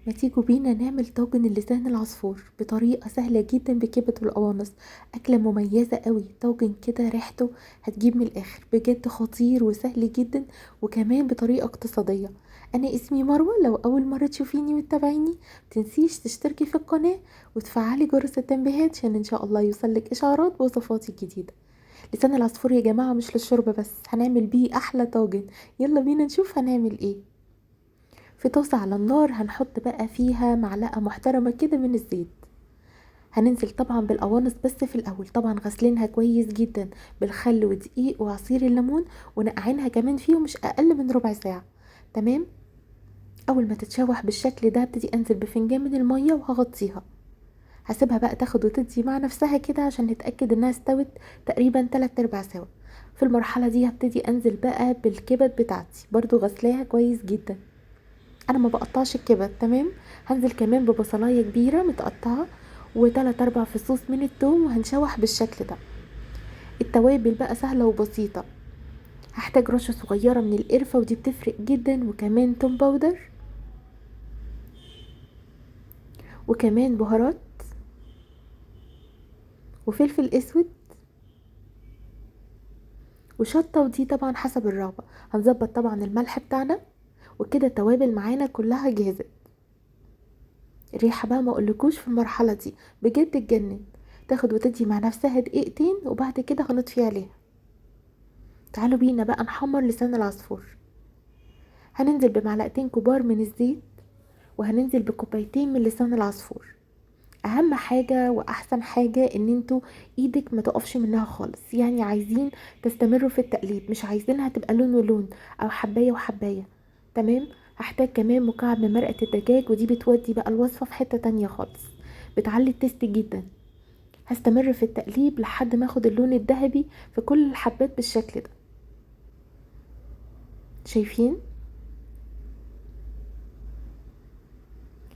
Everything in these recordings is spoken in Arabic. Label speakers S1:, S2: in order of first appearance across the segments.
S1: ما تيجوا بينا نعمل طاجن اللسان العصفور بطريقة سهلة جدا بكبد والقوانص. أكلة مميزة قوي، طاجن كده ريحته هتجيب من الآخر، بجد خطير وسهل جدا وكمان بطريقة اقتصادية. أنا اسمي مروة، لو أول مرة تشوفيني وتتابعيني متنسيش تشتركي في القناة وتفعلي جرس التنبيهات عشان إن شاء الله يوصلك إشعارات بوصفاتي الجديدة. لسان العصفور يا جماعة مش للشرب بس، هنعمل بيه أحلى طاجن. يلا بينا نشوف هنعمل ايه. في طاسة على النار هنحط بقى فيها معلقة محترمة كده من الزيت. هننزل طبعا بالقوانص بس في الاول، طبعا غسلينها كويس جدا بالخل ودقيق وعصير الليمون، ونقعينها كمان فيه مش اقل من ربع ساعة. تمام. اول ما تتشوح بالشكل ده ابتدي انزل بفنجان من المية وهغطيها. هسيبها بقى تاخد وتدي مع نفسها كده عشان نتأكد انها استوت تقريبا 3/4 سوا. في المرحلة دي هبتدي انزل بقى بالكبد بتاعتي، برضو غسلاها كويس جدا. انا ما بقطعش الكبد. تمام. هنزل كمان ببصلايه كبيره متقطعه وتلات اربع فصوص من الثوم، وهنشوح بالشكل ده. التوابل بقى سهله وبسيطه. هحتاج رشه صغيره من القرفه ودي بتفرق جدا، وكمان توم باودر، وكمان بهارات وفلفل اسود وشطه، ودي طبعا حسب الرغبه. هنظبط طبعا الملح بتاعنا، وكده التوابل معانا كلها جاهزه. الريحه بقى ما اقولكوش في المرحله دي بجد تجنن. تاخد وتدي مع نفسها دقيقتين وبعد كده هنطفي عليها. تعالوا بينا بقى نحمر لسان العصفور. هننزل بمعلقتين كبار من الزيت، وهننزل بكوبايتين من لسان العصفور. اهم حاجة واحسن حاجة ان انتوا ايدك ما تقفش منها خالص، يعني عايزين تستمروا في التقليب، مش عايزينها تبقى لون ولون او حباية وحباية. تمام. هحتاج كمان مكعب من مرقة الدجاج، ودي بتودي بقى الوصفة في حتة تانية خالص، بتعلي التست جدا. هستمر في التقليب لحد ما اخد اللون الذهبي في كل الحبات بالشكل ده. شايفين؟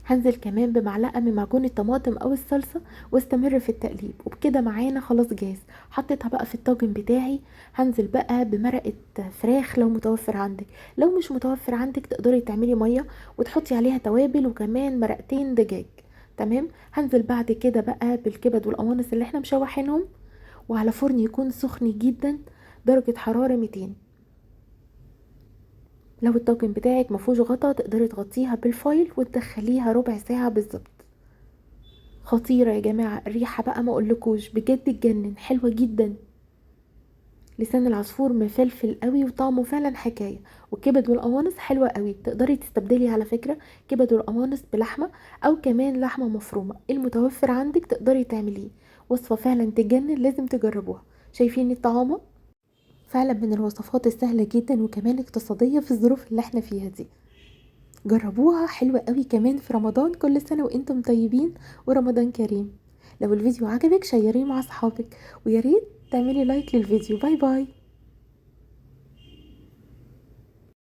S1: هنزل كمان بمعلقه من معجون الطماطم او الصلصه واستمر في التقليب، وبكده معانا خلاص جاهز. حطيتها بقى في الطاجن بتاعي. هنزل بقى بمرقه فراخ لو متوفر عندك، لو مش متوفر عندك تقدري تعملي ميه وتحطي عليها توابل، وكمان مرقتين دجاج. تمام. هنزل بعد كده بقى بالكبد والقوانص اللي احنا مشوحينهم، وعلى فرن يكون سخن جدا درجه حراره 200. لو الطاجن بتاعك مفهوش غطا تقدري تغطيها بالفايل وتدخليها ربع ساعة بالظبط. خطيرة يا جماعة، الريحة بقى ما اقولكوش بجد تجنن، حلوة جدا. لسان العصفور مفلفل قوي وطعمه فعلا حكاية. والكبد والقوانص حلوة قوي، تقدري تستبدلي على فكرة كبد والقوانص بلحمة او كمان لحمة مفرومة، المتوفر عندك تقدري تعمليه. وصفة فعلا تجنن، لازم تجربوها. شايفين الطعامة؟ فعلا من الوصفات السهلة جدا وكمان اقتصادية في الظروف اللي احنا فيها دي. جربوها، حلوة قوي كمان في رمضان. كل سنة وانتم طيبين ورمضان كريم. لو الفيديو عجبك شيريه مع صحابك، وياريت تعملي لايك للفيديو. باي باي.